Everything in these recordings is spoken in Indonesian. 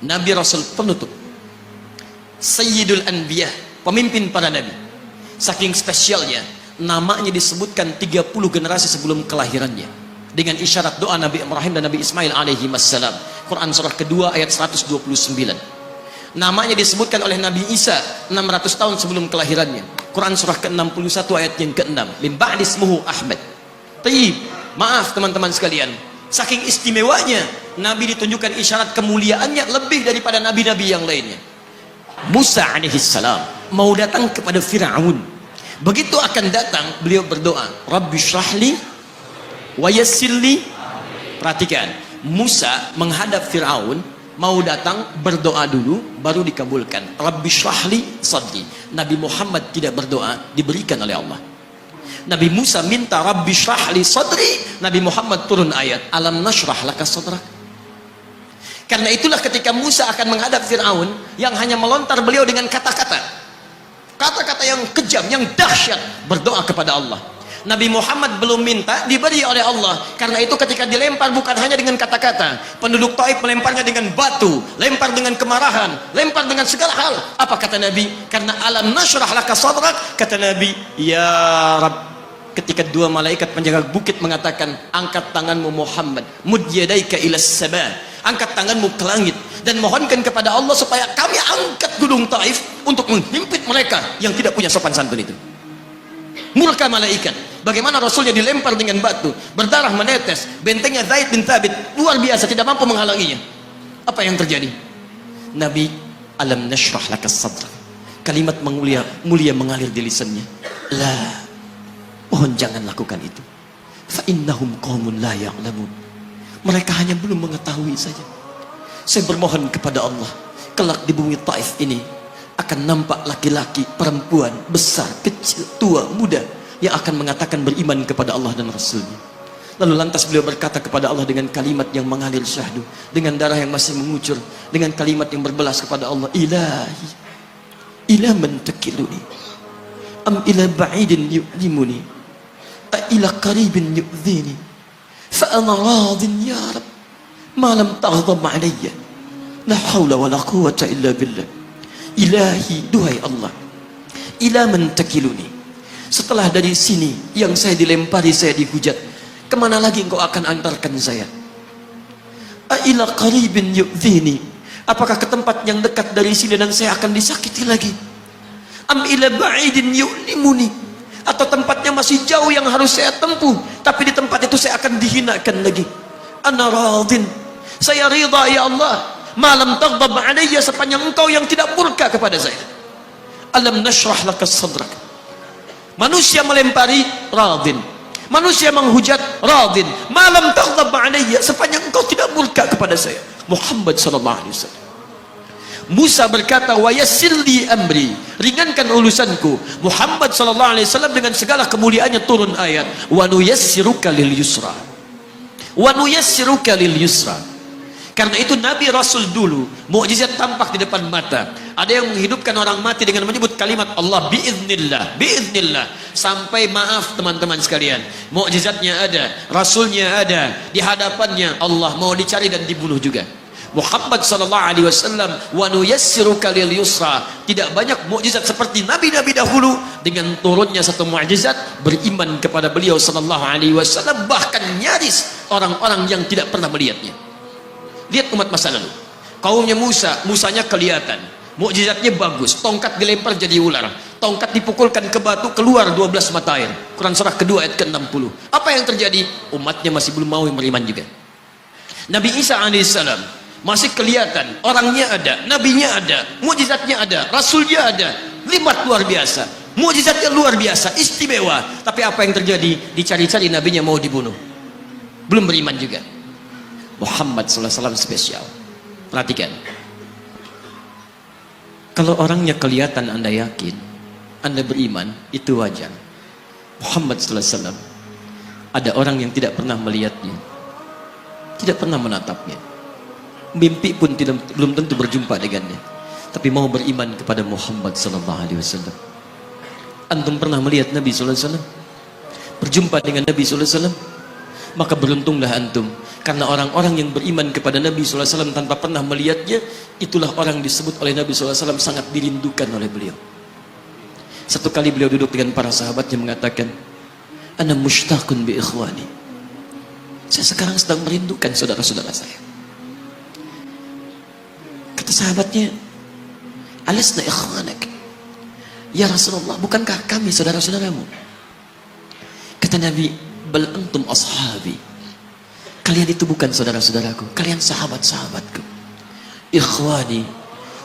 Nabi Rasul penutup, Sayyidul Anbiya, pemimpin para nabi. Saking spesialnya, namanya disebutkan 30 generasi sebelum kelahirannya, dengan isyarat doa Nabi Ibrahim dan Nabi Ismail alaihi wassalam. Quran surah kedua ayat 129. Namanya disebutkan oleh Nabi Isa 600 tahun sebelum kelahirannya. Quran surah ke-61 ayat yang ke-6. Min ba'di ismuhu Ahmad. Tayyib. Maaf teman-teman sekalian, saking istimewanya Nabi ditunjukkan isyarat kemuliaannya lebih daripada nabi-nabi yang lainnya. Musa alaihissalam mau datang kepada Fir'aun. Begitu akan datang, beliau berdoa, Rabbi syrahli wa yassirli. Perhatikan, Musa menghadap Fir'aun, mau datang berdoa dulu baru dikabulkan. Rabbi syrahli sadri. Nabi Muhammad tidak berdoa, diberikan oleh Allah. Nabi Musa minta Rabbi syrahli sadri, Nabi Muhammad turun ayat alam nashrah laka sadrak. Karena itulah ketika Musa akan menghadap Fir'aun, yang hanya melontar beliau dengan kata-kata yang kejam, yang dahsyat, berdoa kepada Allah. Nabi Muhammad belum minta, diberi oleh Allah. Karena itu ketika dilempar bukan hanya dengan kata-kata, penduduk Taif melemparnya dengan batu, lempar dengan kemarahan, lempar dengan segala hal. Apa kata Nabi? Karena alam nashrah laka sadrak, kata Nabi, ya Rabb. Ketika dua malaikat penjaga bukit mengatakan, angkat tanganmu Muhammad, mud yadaika ila sama, angkat tanganmu ke langit dan mohonkan kepada Allah supaya kami angkat gunung Taif untuk menghimpit mereka yang tidak punya sopan santun itu. Murka malaikat. Bagaimana Rasulnya dilempar dengan batu, berdarah menetes, bentengnya Zaid bin Thabit luar biasa, tidak mampu menghalanginya. Apa yang terjadi? Nabi, alam nashrah laka sadrak. Kalimat mulia mengalir di lisannya. La, mohon jangan lakukan itu. Fa innahum qaumun la ya'lamun. Mereka hanya belum mengetahui saja. Saya bermohon kepada Allah, kelak di bumi Taif ini akan nampak laki-laki, perempuan, besar, kecil, tua, muda, yang akan mengatakan beriman kepada Allah dan Rasulnya. Lalu lantas beliau berkata kepada Allah dengan kalimat yang mengalir syahdu, dengan darah yang masih mengucur, dengan kalimat yang berbelas kepada Allah, Ilahi, ila man takiluni, am ila ba'idin yu'limuni, a ila qaribin yu'dhini, fa ana radin ya Rab, ma lam taghdab alayya, la hawla wa la quwwata illa billah. Ilahi, duhai Allah, ila man takiluni, setelah dari sini yang saya dilempari, saya dihujat, kemana lagi engkau akan antarkan saya? A ila qaribin yu'dhini, apakah ke tempat yang dekat dari sini dan saya akan disakiti lagi? Am ila ba'idin yu'limuni, atau tempatnya masih jauh yang harus saya tempuh, tapi di tempat itu saya akan dihinakan lagi. Ana radin, saya ridha ya Allah, malam taghdab alayya, sepanjang engkau yang tidak murka kepada saya. Alam nashrah laka sadrak. Manusia melempari, radin. Manusia menghujat, radin. Malam taghdab alayya, sepanjang engkau tidak murka kepada saya. Muhammad sallallahu alaihi wasallam. Musa berkata, wa yassirli amri, ringankan urusanku. Muhammad sallallahu alaihi wasallam dengan segala kemuliaannya turun ayat, wa nuyassiruka lil yusra. Wa nuyassiruka lil yusra. Karena itu Nabi Rasul dulu mukjizat tampak di depan mata. Ada yang menghidupkan orang mati dengan menyebut kalimat Allah biiznillah, biiznillah. Sampai maaf teman-teman sekalian, mukjizatnya ada, Rasulnya ada, di hadapannya Allah mau dicari dan dibunuh juga. Muhammad sallallahu alaihi wasallam, wa nuyassiruka lil yusra. Tidak banyak mukjizat seperti nabi-nabi dahulu, dengan turunnya satu mukjizat beriman kepada beliau sallallahu alaihi wasallam, bahkan nyaris orang-orang yang tidak pernah melihatnya. Lihat umat masa lalu, kaumnya Musa, Musanya kelihatan, mukjizatnya bagus, tongkat dilempar jadi ular, tongkat dipukulkan ke batu, keluar 12 mata air. Quran surah kedua ayat ke-60. Apa yang terjadi? Umatnya masih belum mau beriman juga. Nabi Isa alaihissalam masih kelihatan, orangnya ada, nabinya ada, mukjizatnya ada, rasulnya ada, limat luar biasa, mukjizatnya luar biasa, istimewa. Tapi apa yang terjadi? Dicari-cari nabinya mau dibunuh, belum beriman juga. Muhammad sallallahu alaihi wasallam spesial. Perhatikan, kalau orangnya kelihatan Anda yakin, Anda beriman, itu wajar. Muhammad sallallahu alaihi wasallam, ada orang yang tidak pernah melihatnya, tidak pernah menatapnya, mimpi pun belum tentu berjumpa dengannya, tapi mau beriman kepada Muhammad sallallahu alaihi wasallam. Antum pernah melihat Nabi sallallahu alaihi wasallam? Berjumpa dengan Nabi sallallahu alaihi wasallam? maka beruntunglah antum. Karena orang-orang yang beriman kepada Nabi SAW tanpa pernah melihatnya, itulah orang disebut oleh Nabi SAW sangat dirindukan oleh beliau. Satu kali beliau duduk dengan para sahabatnya mengatakan, ana mushtaqun bi ikhwani. Saya sekarang sedang merindukan saudara-saudara saya. Kata sahabatnya, alasna ikhwanak? Ya Rasulullah, bukankah kami saudara-saudaramu? Kata Nabi, bal antum ashabi. Kalian itu bukan saudara-saudaraku, kalian sahabat-sahabatku. Ikhwani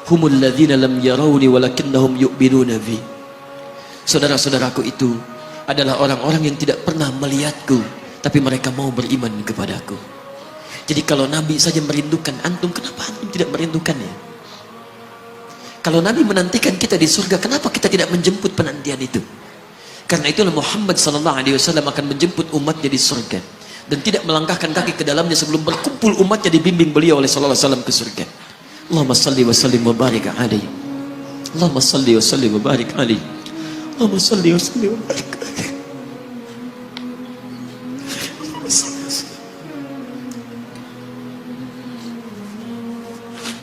humul ladzina lam yarawni walakinnahum yu'minuna bi. Saudara-saudaraku itu adalah orang-orang yang tidak pernah melihatku, tapi mereka mau beriman kepadaku. Jadi kalau Nabi saja merindukan antum, kenapa antum tidak merindukannya? Kalau Nabi menantikan kita di surga, kenapa kita tidak menjemput penantian itu? Karena itulah Muhammad SAW akan menjemput umatnya di surga dan tidak melangkahkan kaki ke dalamnya sebelum berkumpul umatnya dibimbing beliau oleh SAW ke surga. Allahumma salli wa sallim wa barik alaihi. Allahumma salli wa sallim wa barik alaihi. Allahumma salli wa sallim wa barik